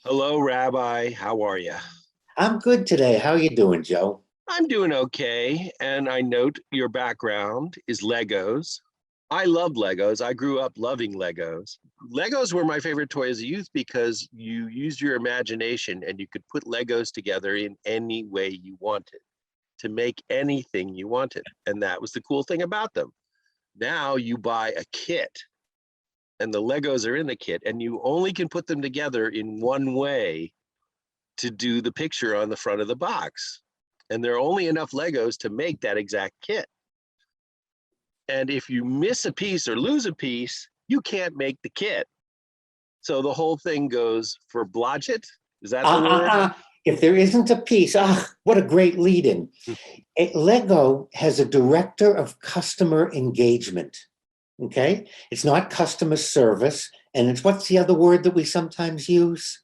Hello, Rabbi. How are you? I'm good today. How you doing, Joe? I'm doing okay. And I note your background is Legos. I love Legos. I grew up loving Legos. Legos were my favorite toy as a youth because you used your imagination and you could put Legos together in any way you wanted to make anything you wanted. And that was the cool thing about them. Now you buy a kit and the Legos are in the kit and you only can put them together in one way to do the picture on the front of the box. And there are only enough Legos to make that exact kit. And if you miss a piece or lose a piece, you can't make the kit. So the whole thing goes for blodget. Is that the word? If there isn't a piece, what a great lead-in. Lego has a director of customer engagement. Okay, it's not customer service, and it's what's the other word that we sometimes use?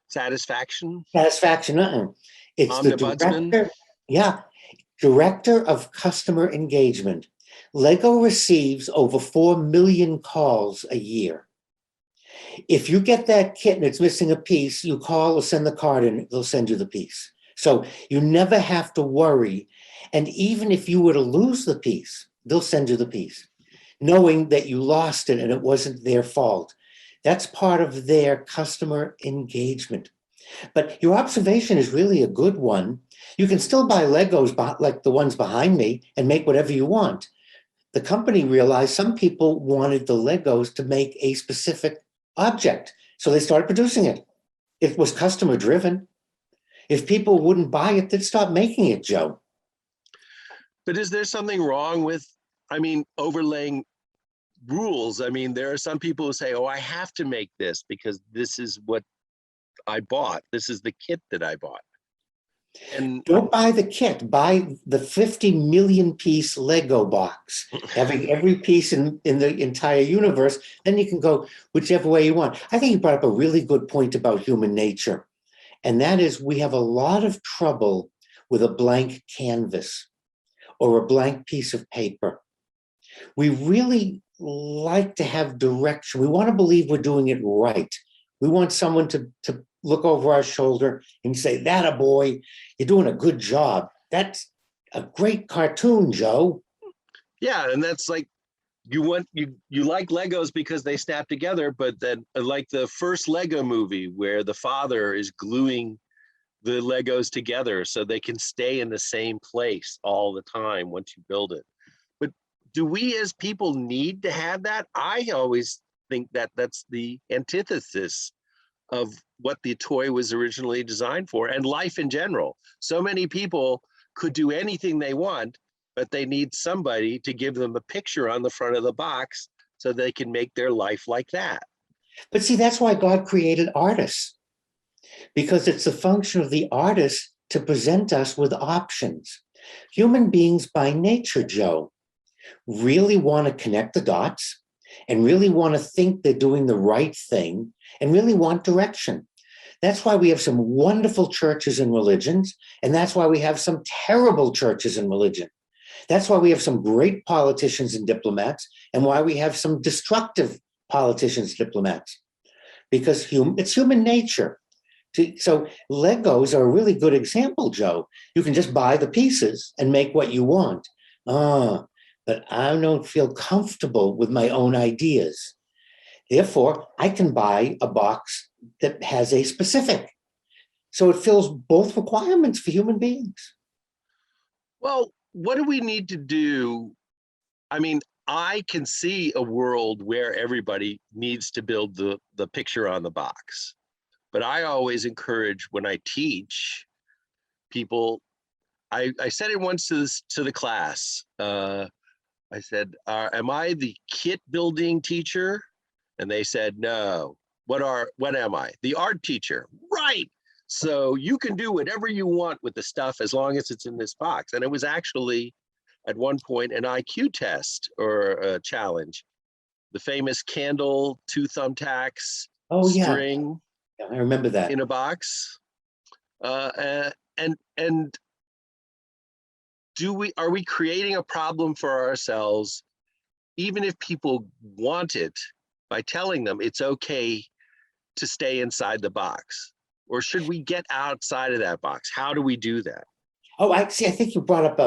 Satisfaction. Satisfaction. It's the Omnibudsman. director. Yeah, director of customer engagement. Lego receives over 4 million calls a year. If you get that kit and it's missing a piece, you call or send the card and they'll send you the piece. So you never have to worry. And even if you were to lose the piece, they'll send you the piece, knowing that you lost it and it wasn't their fault. That's part of their customer engagement. But your observation is really a good one. You can still buy Legos like the ones behind me and make whatever you want. The company realized some people wanted the Legos to make a specific object, so they started producing it. It was customer driven. If people wouldn't buy it, they'd stop making it, Joe. But is there something wrong with, overlaying rules? There are some people who say, oh, I have to make this because this is what I bought. This is the kit that I bought. And don't buy the kit, buy the 50 million piece Lego box, having every piece in the entire universe. Then you can go whichever way you want. I think you brought up a really good point about human nature. And that is, we have a lot of trouble with a blank canvas or a blank piece of paper. We really like to have direction. We want to believe we're doing it right. We want someone to look over our shoulder and say, that a boy, you're doing a good job. That's a great cartoon, Joe. Yeah, and that's like, you like Legos because they snap together, but then like the first Lego movie where the father is gluing the Legos together so they can stay in the same place all the time once you build it. But do we as people need to have that? I always think that that's the antithesis of what the toy was originally designed for, and life in general. So many people could do anything they want, but they need somebody to give them a picture on the front of the box so they can make their life like that. But see, that's why God created artists, because it's the function of the artist to present us with options. Human beings by nature, Joe, really want to connect the dots and really want to think they're doing the right thing and really want direction. That's why we have some wonderful churches and religions, and that's why we have some terrible churches and religion. That's why we have some great politicians and diplomats, and why we have some destructive politicians and diplomats, because it's human nature. So Legos are a really good example, Joe. You can just buy the pieces and make what you want. But I don't feel comfortable with my own ideas. Therefore, I can buy a box that has a specific. So it fills both requirements for human beings. Well, what do we need to do? I can see a world where everybody needs to build the picture on the box. But I always encourage, when I teach people, I said it once to the class. I said, am I the kit building teacher? And they said, no. What am I? The art teacher. Right. So you can do whatever you want with the stuff as long as it's in this box. And it was actually at one point an IQ test or a challenge. The famous candle, two thumbtacks, Oh, yeah. string I remember that. in a box. And are we creating a problem for ourselves, even if people want it, by telling them it's okay to stay inside the box? Or should we get outside of that box? How do we do that? Oh, I see. I think you brought up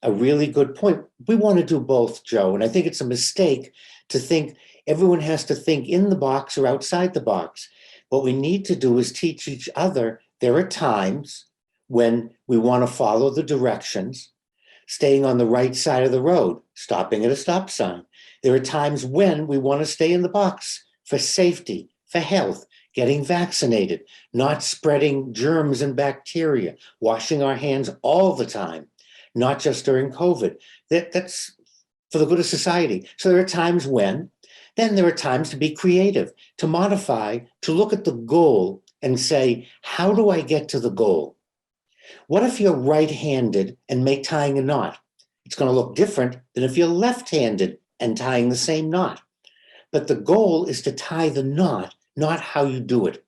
a really good point. We want to do both, Joe. And I think it's a mistake to think everyone has to think in the box or outside the box. What we need to do is teach each other there are times when we want to follow the directions, staying on the right side of the road, stopping at a stop sign. There are times when we want to stay in the box for safety, for health, getting vaccinated, not spreading germs and bacteria, washing our hands all the time, not just during COVID. That's for the good of society. So there are times when, then there are times to be creative, to modify, to look at the goal and say, how do I get to the goal? What if you're right-handed and make tying a knot? It's going to look different than if you're left-handed and tying the same knot. But the goal is to tie the knot, not how you do it.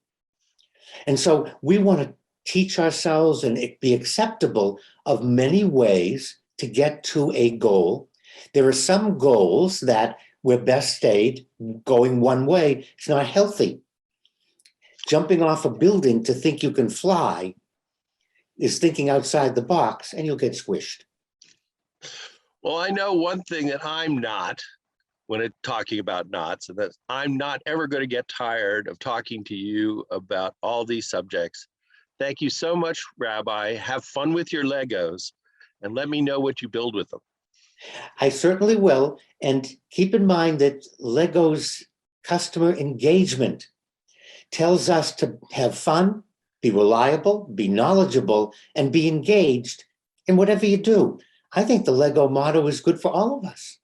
And so we want to teach ourselves and it be acceptable of many ways to get to a goal. There are some goals that we're best stayed going one way. It's not healthy. Jumping off a building to think you can fly is thinking outside the box and you'll get squished. Well, I know one thing that I'm not when it's talking about knots, and that I'm not ever going to get tired of talking to you about all these subjects. Thank you so much, Rabbi. Have fun with your Legos and let me know what you build with them. I certainly will. And keep in mind that Lego's customer engagement tells us to have fun, be reliable, be knowledgeable, and be engaged in whatever you do. I think the Lego motto is good for all of us.